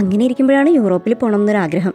അങ്ങനെ ഇരിക്കുമ്പോഴാണ് യൂറോപ്പിൽ പോകണം എന്നൊരാഗ്രഹം.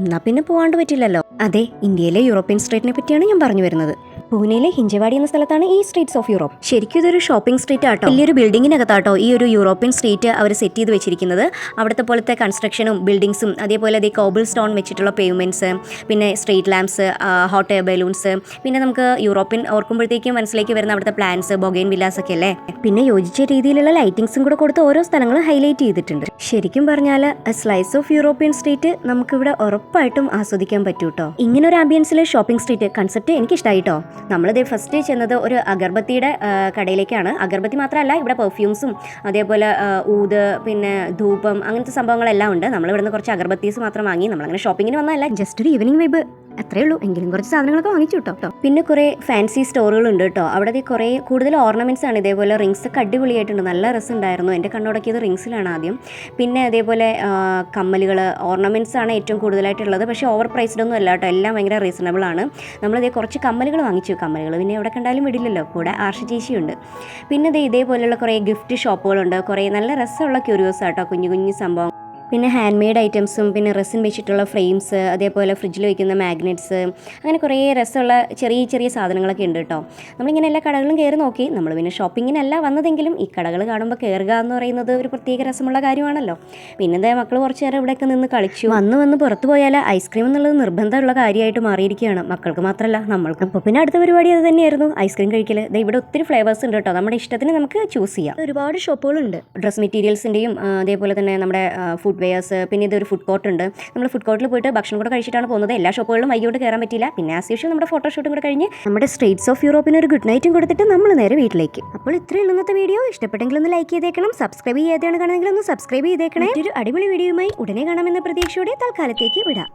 എന്നാൽ പിന്നെ പോകാണ്ട് പറ്റില്ലല്ലോ. അതെ, ഇന്ത്യയിലെ യൂറോപ്യൻ സ്ട്രീറ്റിനെ പറ്റിയാണ് ഞാൻ പറഞ്ഞു വരുന്നത്. പൂനെയിലെ ഹിഞ്ചവാടി എന്ന സ്ഥലത്താണ് ഈ സ്ട്രീറ്റ്സ് ഓഫ് യൂറോപ്പ്. ശരിക്കും ഇതൊരു ഷോപ്പിംഗ് സ്ട്രീറ്റ് ആട്ടോ. വലിയൊരു ബിൽഡിങ്ങിനകത്താട്ടോ ഈ ഒരു യൂറോപ്യൻ സ്ട്രീറ്റ് അവർ സെറ്റ് ചെയ്ത് വെച്ചിരിക്കുന്നത്. അവിടുത്തെ പോലത്തെ കൺസ്ട്രക്ഷനും ബിൽഡിങ്സും അതേപോലെ അതേ കോബിൾ സ്റ്റോൺ വെച്ചിട്ടുള്ള പേയ്മെന്റ്സ്, പിന്നെ street lamps, hot air balloons, പിന്നെ നമുക്ക് യൂറോപ്യൻ ഓർക്കുമ്പോഴത്തേക്കും മനസ്സിലേക്ക് വരുന്ന അവിടുത്തെ പ്ലാന്റ്സ്, ബൊഗൈൻ വില്ലാസ് ഒക്കെ അല്ലേ. പിന്നെ യോജിച്ച രീതിയിലുള്ള ലൈറ്റിംഗ്സും കൂടെ കൊടുത്ത് ഓരോ സ്ഥലങ്ങളും ഹൈലൈറ്റ് ചെയ്തിട്ടുണ്ട്. ശരിക്കും പറഞ്ഞാൽ സ്ലൈസ് ഓഫ് യൂറോപ്യൻ സ്ട്രീറ്റ് നമുക്കിവിടെ ഉറപ്പായിട്ടും ആസ്വദിക്കാൻ പറ്റൂട്ടോ. ഇങ്ങനെ ഒരു ആംബിയൻസിലെ ഷോപ്പിംഗ് സ്ട്രീറ്റ് കൺസെപ്റ്റ് എനിക്ക് ഇഷ്ടമായിട്ടോ. നമ്മളിത് ഫസ്റ്റ് ചെന്നത് ഒരു അഗർബത്തിയുടെ കടയിലേക്കാണ്. അഗർബത്തി മാത്രമല്ല, ഇവിടെ പെർഫ്യൂംസും അതേപോലെ ഊത്, പിന്നെ ധൂപം, അങ്ങനത്തെ സംഭവങ്ങളെല്ലാം ഉണ്ട്. നമ്മളിവിടുന്ന് കുറച്ച് അഗർബത്തീസ് മാത്രം വാങ്ങി. നമ്മളങ്ങനെ ഷോപ്പിങ്ങിന് വന്നതല്ല, ജസ്റ്റ് ഒരു ഈവനിങ് വൈബ് അത്രേ ഉള്ളൂ. എങ്കിലും കുറച്ച് സാധനങ്ങളൊക്കെ വാങ്ങിച്ചു കേട്ടോ. പിന്നെ കുറേ ഫാൻസി സ്റ്റോറുകളുണ്ട് കേട്ടോ. അവിടെ കുറേ കൂടുതൽ ഓർണമെന്റ്സ് ആണ്. ഇതേപോലെ റിങ്സ് ഒക്കെ അടിപൊളിയായിട്ടുണ്ട്, നല്ല രസമുണ്ടായിരുന്നു. എൻ്റെ കണ്ണോടക്കിയത് റിങ്സിലാണ് ആദ്യം. പിന്നെ അതേപോലെ കമ്മലുകൾ, ഓർണമെന്റ്സ് ആണ് ഏറ്റവും കൂടുതലായിട്ടുള്ളത്. പക്ഷേ ഓവർ പ്രൈസ്ഡ് ഒന്നും അല്ല കേട്ടോ, എല്ലാം ഭയങ്കര റീസണബിൾ ആണ്. നമ്മളിതേ കുറച്ച് കമ്മലുകൾ വാങ്ങിച്ചു. കമ്മലുകൾ പിന്നെ എവിടെ കണ്ടാലും വിടില്ലല്ലോ, കൂടെ ആർഷ ചേച്ചിയുണ്ട്. പിന്നെ ഇതേപോലെയുള്ള കുറേ ഗിഫ്റ്റ് ഷോപ്പുകളുണ്ട്. കുറേ നല്ല രസമുള്ള ക്യൂരിയോസ് ആട്ടോ, കുഞ്ഞു കുഞ്ഞു സംഭവം. പിന്നെ ഹാൻഡ് മെയ്ഡ് ഐറ്റംസും, പിന്നെ റെസിൻ വെച്ചിട്ടുള്ള ഫ്രെയിംസ്, അതേപോലെ ഫ്രിഡ്ജിൽ വയ്ക്കുന്ന മാഗ്നറ്റ്സ്, അങ്ങനെ കുറേ രസമുള്ള ചെറിയ ചെറിയ സാധനങ്ങളൊക്കെ ഉണ്ട് കേട്ടോ. നമ്മളിങ്ങനെ എല്ലാ കടകളും കയറി നോക്കി. നമ്മൾ പിന്നെ ഷോപ്പിങ്ങിനല്ല വന്നതെങ്കിലും ഈ കടകൾ കാണുമ്പോൾ കയറുക എന്ന് പറയുന്നത് ഒരു പ്രത്യേക രസമുള്ള കാര്യമാണല്ലോ. പിന്നെ മക്കൾ കുറച്ച് നേരം ഇവിടെയൊക്കെ നിന്ന് കളിച്ചു. വന്ന് പുറത്ത് പോയാൽ ഐസ്ക്രീം എന്നുള്ളത് നിർബന്ധമുള്ള കാര്യമായിട്ട് മാറിയിരിക്കുകയാണ്. മക്കൾക്ക് മാത്രമല്ല നമ്മൾക്ക്. അപ്പോൾ പിന്നെ അടുത്ത പരിപാടി അത് തന്നെയായിരുന്നു, ഐസ്ക്രീം കഴിക്കൽ. ഇവിടെ ഒത്തിരി ഫ്ലേവേഴ്സ് ഉണ്ട് കേട്ടോ, നമ്മുടെ ഇഷ്ടത്തിന് നമുക്ക് ചൂസ് ചെയ്യാം. ഒരുപാട് ഷോപ്പുകളുണ്ട്. ഡ്രസ് മെറ്റീരിയൽസിൻ്റെയും അതേപോലെ തന്നെ നമ്മുടെ ഫുഡ് വെയേഴ്സ്. പിന്നെ ഇതൊരു ഫുഡ് കോർട്ട് ഉണ്ട്. നമ്മൾ ഫുഡ് കോർട്ടിൽ പോയിട്ട് ഭക്ഷണം കൂടെ കഴിച്ചിട്ടാണ് പോകുന്നത്. എല്ലാ ഷോപ്പുകളിലും വൈകിട്ട് കയറാൻ പറ്റില്ല. പിന്നെ ആസ് യൂഷ്വൽ നമ്മുടെ ഫോട്ടോഷൂട്ടും കൂടെ കഴിഞ്ഞ് നമ്മുടെ സ്ട്രീറ്റ്സ് ഓഫ് യൂറോപ്പിന് ഒരു ഗുഡ് നൈറ്റും കൊടുത്തിട്ട് നമ്മൾ നേരെ വീട്ടിലേക്ക്. അപ്പോൾ ഇത്രയും ഇന്നത്തെ വീഡിയോ. ഇഷ്ടപ്പെട്ടെങ്കിൽ ഒന്ന് ലൈക്ക് ചെയ്തേക്കണം. സബ്സ്ക്രൈബ് ചെയ്യാതെയാണ് കാണുമെങ്കിൽ ഒന്ന് സബ്സ്ക്രൈബ് ചെയ്തേക്കണേ. ഒരു അടിപൊളി വീഡിയോയുമായി ഉടനെ കാണാമെന്ന പ്രതീക്ഷയോടെ തൽക്കാലത്തേക്ക് വിടാം.